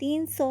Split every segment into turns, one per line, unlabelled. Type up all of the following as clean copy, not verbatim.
300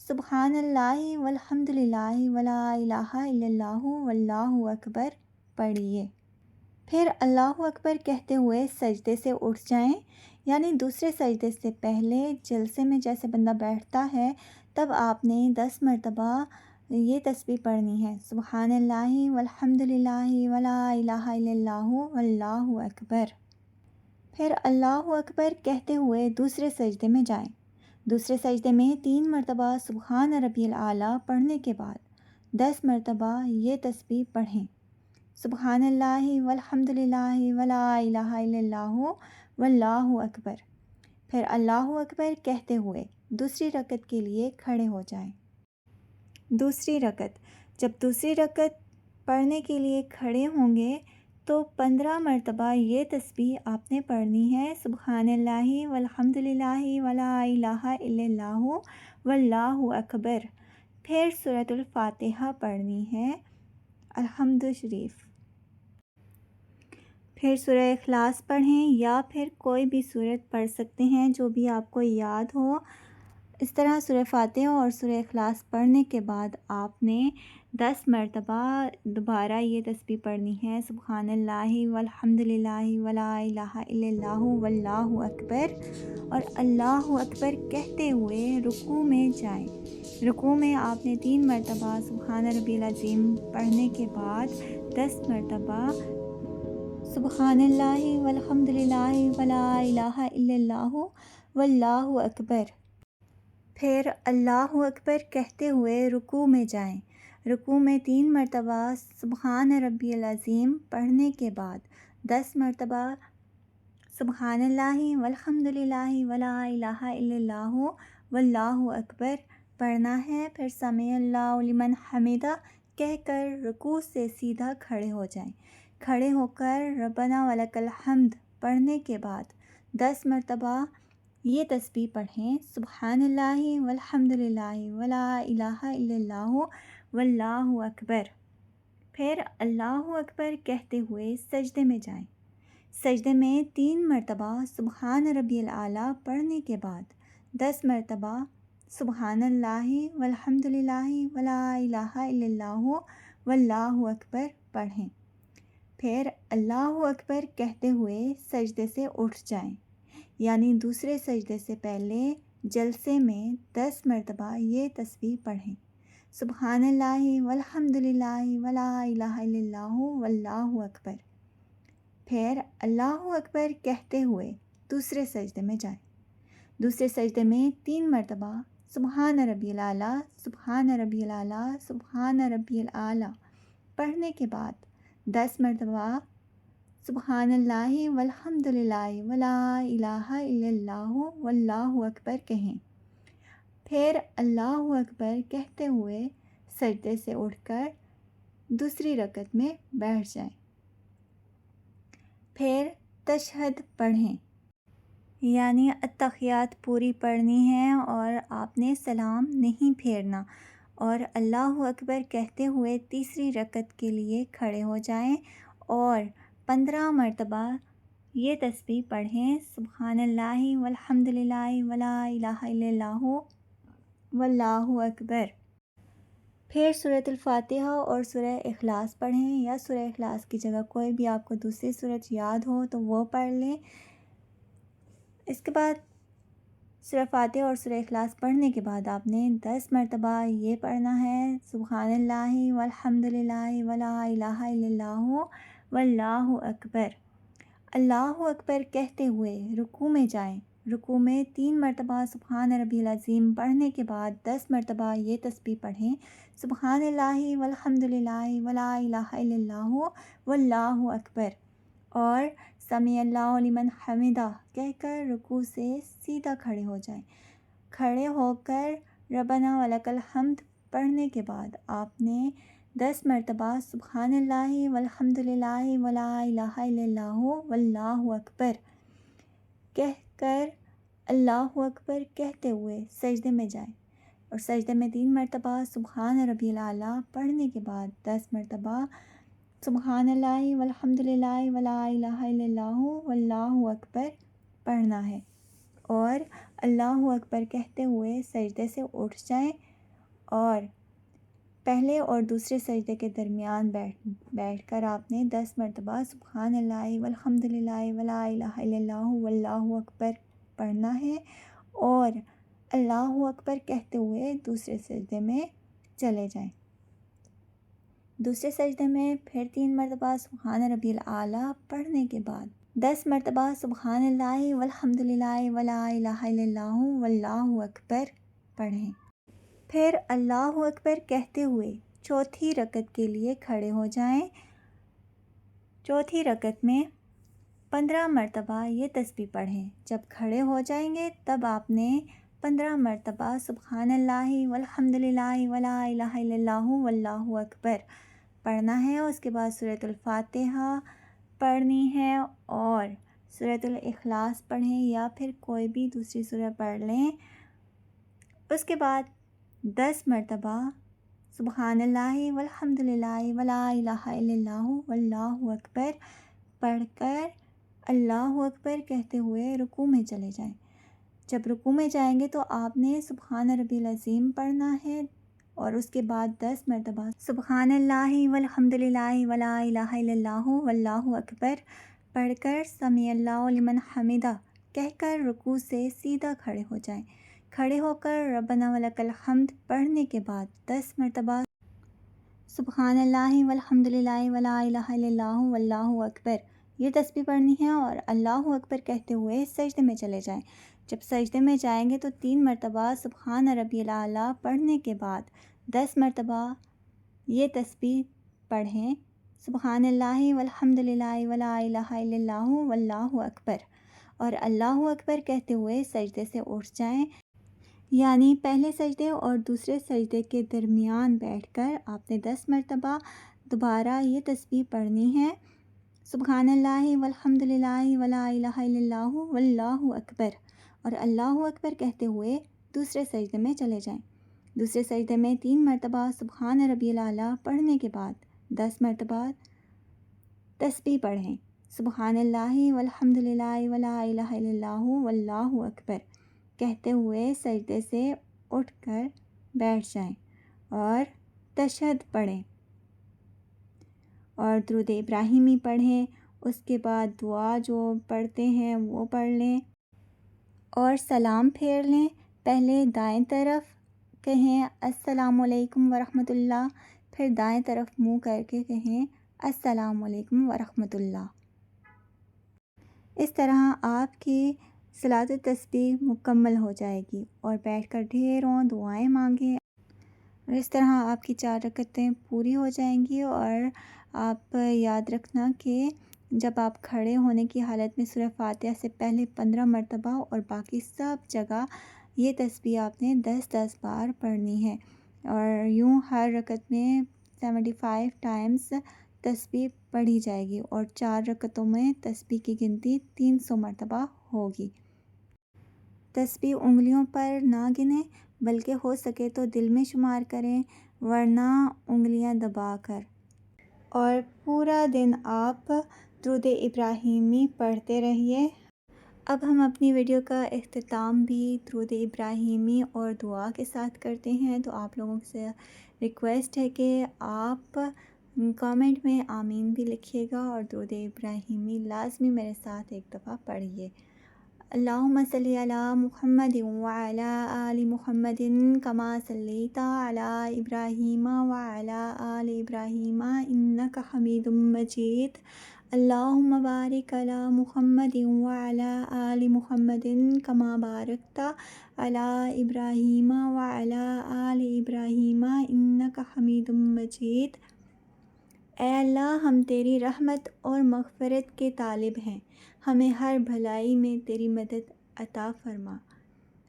سبحان اللہ والحمد للہ ولا الہ الا اللہ واللہ اکبر پڑھیے۔ پھر اللہ اکبر کہتے ہوئے سجدے سے اٹھ جائیں، یعنی دوسرے سجدے سے پہلے جلسے میں جیسے بندہ بیٹھتا ہے تب آپ نے 10 مرتبہ یہ تسبیح پڑھنی ہے، سبحان اللہ والحمد للہ ولا الہ الا اللہ واللہ اکبر۔ پھر اللہ اکبر کہتے ہوئے دوسرے سجدے میں جائیں، دوسرے سجدے میں 3 مرتبہ سبحان ربی الاعلیٰ پڑھنے کے بعد 10 مرتبہ یہ تسبیح پڑھیں، سبحان اللہ والحمد للہ ولا الہ الا اللہ واللہ اکبر۔ پھر اللہ اکبر کہتے ہوئے دوسری رکعت کے لیے کھڑے ہو جائیں۔ دوسری رکعت، جب دوسری رکعت پڑھنے کے لیے کھڑے ہوں گے تو 15 مرتبہ یہ تسبیح آپ نے پڑھنی ہے، سبحان اللہ والحمد للہ ولا الہ الا اللہ واللہ اکبر۔ پھر سورۃ الفاتحہ پڑھنی ہے، الحمد شریف۔ پھر سورہ اخلاص پڑھیں یا پھر کوئی بھی سورت پڑھ سکتے ہیں جو بھی آپ کو یاد ہو۔ اس طرح سورہ فاتحہ اور سورہ اخلاص پڑھنے کے بعد آپ نے 10 مرتبہ دوبارہ یہ تسبیح پڑھنی ہے، سبحان اللہ والحمد للہ ولا الہ الا اللہ واللہ اکبر، اور اللہ اکبر کہتے ہوئے رکوع میں جائیں۔ رکوع میں آپ نے 3 مرتبہ سبحان ربی العظیم پڑھنے کے بعد 10 مرتبہ سبحان اللہ والحمد للہ ولا الہ الا اللہ واللہ اکبر۔ پھر اللہ اکبر کہتے ہوئے رکوع میں جائیں، رکوع میں 3 مرتبہ سبحان ربی العظیم پڑھنے کے بعد 10 مرتبہ سبحان اللہ والحمد للہ ولا الہ الا اللہ واللہ اکبر پڑھنا ہے۔ پھر سمع اللہ لمن حمدہ کہہ کر رکوع سے سیدھا کھڑے ہو جائیں، کھڑے ہو کر ربنا ولک الحمد پڑھنے کے بعد 10 مرتبہ یہ تسبیح پڑھیں، سبحان اللہ والحمد للہ ولا الہ الا اللہ واللہ اکبر۔ پھر اللہ اکبر کہتے ہوئے سجدے میں جائیں، سجدے میں 3 مرتبہ سبحان ربی الاعلیٰ پڑھنے کے بعد 10 مرتبہ سبحان اللہ والحمد للہ ولا الہ الا اللہ واللہ اکبر پڑھیں۔ پھر اللہ اکبر کہتے ہوئے سجدے سے اٹھ جائیں، یعنی دوسرے سجدے سے پہلے جلسے میں 10 مرتبہ یہ تسبیح پڑھیں، سبحان اللہ والحمد للہ ولا الہ الا اللہ واللہ اکبر۔ پھر اللہ اکبر کہتے ہوئے دوسرے سجدے میں جائیں، دوسرے سجدے میں 3 مرتبہ سبحان ربی الاعلیٰ سبحان ربی الاعلیٰ سبحان ربی الاعلیٰ پڑھنے کے بعد 10 مرتبہ سبحان اللہ والحمد للہ ولا الہ الا اللہ واللہ اکبر کہیں۔ پھر اللہ اکبر کہتے ہوئے سجدے سے اٹھ کر دوسری رکعت میں بیٹھ جائیں۔ پھر تشہد پڑھیں، یعنی اتحیات پوری پڑھنی ہے اور آپ نے سلام نہیں پھیرنا، اور اللہ اکبر کہتے ہوئے تیسری رکعت کے لیے کھڑے ہو جائیں اور 15 مرتبہ یہ تسبیح پڑھیں، سبحان اللہ والحمد للہ ولا الہ الا اللہ واللہ اکبر۔ پھر سورۃ الفاتحہ اور سورہ اخلاص پڑھیں، یا سورہ اخلاص کی جگہ کوئی بھی آپ کو دوسری سورت یاد ہو تو وہ پڑھ لیں۔ اس کے بعد سورہ فاتحہ اور سورہ اخلاص پڑھنے کے بعد آپ نے 10 مرتبہ یہ پڑھنا ہے، سبحان اللہ والحمد للہ ولا الہ الا اللہ واللہ اکبر۔ اللہ اکبر کہتے ہوئے رکوع میں جائیں، رکوع میں 3 مرتبہ سبحان ربی العظیم پڑھنے کے بعد 10 مرتبہ یہ تسبیح پڑھیں، سبحان اللہ والحمد للہ ولا الہ الا اللہ واللہ اکبر، اور سمع اللہ لمن حمدہ کہہ کر رکوع سے سیدھا کھڑے ہو جائیں، کھڑے ہو کر ربنا ولک الحمد پڑھنے کے بعد آپ نے 10 مرتبہ سبحان اللہ والحمد للہ ولا الہ الا اللہ واللہ اکبر کہہ کر اللہ اکبر کہتے ہوئے سجدے میں جائیں، اور سجدے میں 3 مرتبہ سبحان ربی الاعلیٰ پڑھنے کے بعد 10 مرتبہ سبحان اللہ والحمد للہ ولا الہ الا اللہ واللہ اکبر پڑھنا ہے، اور اللہ اکبر کہتے ہوئے سجدے سے اٹھ جائیں اور پہلے اور دوسرے سجدے کے درمیان بیٹھ کر آپ نے 10 مرتبہ سبحان اللہ والحمد للہ ولا الہ الا اللہ واللہ اکبر پڑھنا ہے، اور اللہ اکبر کہتے ہوئے دوسرے سجدے میں چلے جائیں۔ دوسرے سجدے میں پھر 3 مرتبہ سبحان ربی الاعلیٰ پڑھنے کے بعد 10 مرتبہ سبحان اللہ والحمد للہ ولا الہ الا اللہ واللہ اکبر پڑھیں۔ پھر اللہ اکبر کہتے ہوئے چوتھی رکعت کے لیے کھڑے ہو جائیں۔ چوتھی رکعت میں 15 مرتبہ یہ تسبیح پڑھیں۔ جب کھڑے ہو جائیں گے تب آپ نے 15 مرتبہ سبحان اللہ والحمد للہ ولا الہ الا اللہ واللہ اکبر پڑھنا ہے۔ اس کے بعد سورۃ الفاتحہ پڑھنی ہے اور سورۃ الاخلاص پڑھیں یا پھر کوئی بھی دوسری سورہ پڑھ لیں۔ اس کے بعد 10 مرتبہ سبحان اللہ والحمد للہ ولا الہ الا اللہ واللہ اکبر پڑھ کر اللہ اکبر کہتے ہوئے رکوع میں چلے جائیں۔ جب رکوع میں جائیں گے تو آپ نے سبحان ربی العظیم پڑھنا ہے اور اس کے بعد 10 مرتبہ سبحان اللہ والحمد للہ ولا الہ الا اللہ واللہ اکبر پڑھ کر سمیع اللہ لمن حمدہ کہہ کر رکوع سے سیدھا کھڑے ہو جائیں۔ کھڑے ہو کر ربنا ولک الحمد پڑھنے کے بعد 10 مرتبہ سبحان اللہ والحمد للہ ولا الہ الا اللہ واللہ اکبر یہ تسبیح پڑھنی ہے اور اللہ اکبر کہتے ہوئے سجدے میں چلے جائیں۔ جب سجدے میں جائیں گے تو 3 مرتبہ سبحان ربی الاعلیٰ پڑھنے کے بعد 10 مرتبہ یہ تسبیح پڑھیں، سبحان اللہ والحمد للہ ولا الہ الا اللہ واللہ اکبر، اور اللہ اکبر کہتے ہوئے سجدے سے اٹھ جائیں۔ یعنی پہلے سجدے اور دوسرے سجدے کے درمیان بیٹھ کر آپ نے 10 مرتبہ دوبارہ یہ تسبیح پڑھنی ہے، سبحان اللہ والحمد للہ ولا الہ الا اللہ واللہ اکبر، اور اللہ اکبر کہتے ہوئے دوسرے سجدے میں چلے جائیں۔ دوسرے سجدے میں 3 مرتبہ سبحان ربی الاعلیٰ پڑھنے کے بعد 10 مرتبہ تسبیح پڑھیں، سبحان اللہ والحمد للہ ولا الہ الا اللہ واللہ اکبر کہتے ہوئے سجدے سے اٹھ کر بیٹھ جائیں اور تشہد پڑھیں اور درود ابراہیمی پڑھیں۔ اس کے بعد دعا جو پڑھتے ہیں وہ پڑھ لیں اور سلام پھیر لیں۔ پہلے دائیں طرف کہیں السلام علیکم ورحمۃ اللہ، پھر دائیں طرف منہ کر کے کہیں السلام علیکم ورحمۃ اللہ۔ اس طرح آپ کی صلاۃ التسبیح مکمل ہو جائے گی اور بیٹھ کر ڈھیروں دعائیں مانگیں، اور اس طرح آپ کی 4 رکعتیں پوری ہو جائیں گی۔ اور آپ یاد رکھنا کہ جب آپ کھڑے ہونے کی حالت میں سورہ فاتحہ سے پہلے 15 مرتبہ اور باقی سب جگہ یہ تسبیح آپ نے 10 بار پڑھنی ہے، اور یوں ہر رکعت میں 75 ٹائمز تسبیح پڑھی جائے گی، اور 4 رکعتوں میں تسبیح کی گنتی 300 مرتبہ ہوگی۔ تسبیح انگلیوں پر نہ گنیں بلکہ ہو سکے تو دل میں شمار کریں، ورنہ انگلیاں دبا کر، اور پورا دن آپ درود ابراہیمی پڑھتے رہیے۔ اب ہم اپنی ویڈیو کا اختتام بھی درود ابراہیمی اور دعا کے ساتھ کرتے ہیں، تو آپ لوگوں سے ریکویسٹ ہے کہ آپ کامنٹ میں آمین بھی لکھیے گا اور درود ابراہیمی لازمی میرے ساتھ ایک دفعہ پڑھیے۔ اللہم صلی علی محمد وعلی آل محمد کما صلیت علی ابراہیم وعلی آل ابراہیم انک حمید مجید۔ اللہم بارک علی محمد وعلی آل محمد کما بارکت علی ابراہیم وعلی آل ابراہیم انک حمید مجید۔ اے اللہ، ہم تیری رحمت اور مغفرت کے طالب ہیں، ہمیں ہر بھلائی میں تیری مدد عطا فرما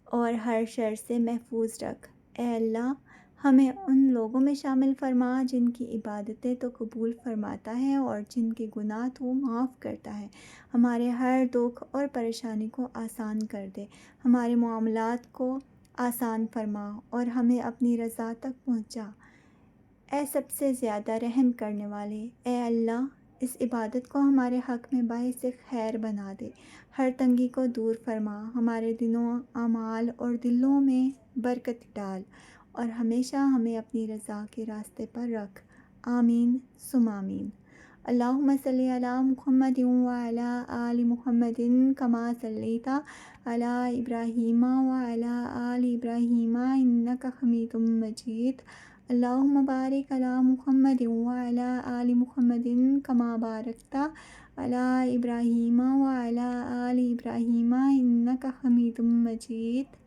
اور ہر شر سے محفوظ رکھ۔ اے اللہ، ہمیں ان لوگوں میں شامل فرما جن کی عبادتیں تو قبول فرماتا ہے اور جن کے گناہ تو معاف کرتا ہے۔ ہمارے ہر دکھ اور پریشانی کو آسان کر دے، ہمارے معاملات کو آسان فرما اور ہمیں اپنی رضا تک پہنچا۔ اے سب سے زیادہ رحم کرنے والے، اے اللہ، اس عبادت کو ہمارے حق میں باعث خیر بنا دے، ہر تنگی کو دور فرما، ہمارے دلوں، اعمال اور دلوں میں برکت ڈال اور ہمیشہ ہمیں اپنی رضا کے راستے پر رکھ۔ آمین ثم آمین۔ اللہم صلی علی محمد وعلی آل محمد کما صلیت علی ابراہیم وعلی آل ابراہیم انک حمید مجید۔ اللہم بارک علی محمد وعلی آل محمد کما بارکت علی ابراہیم وعلی آل ابراہیم انک حمید مجید۔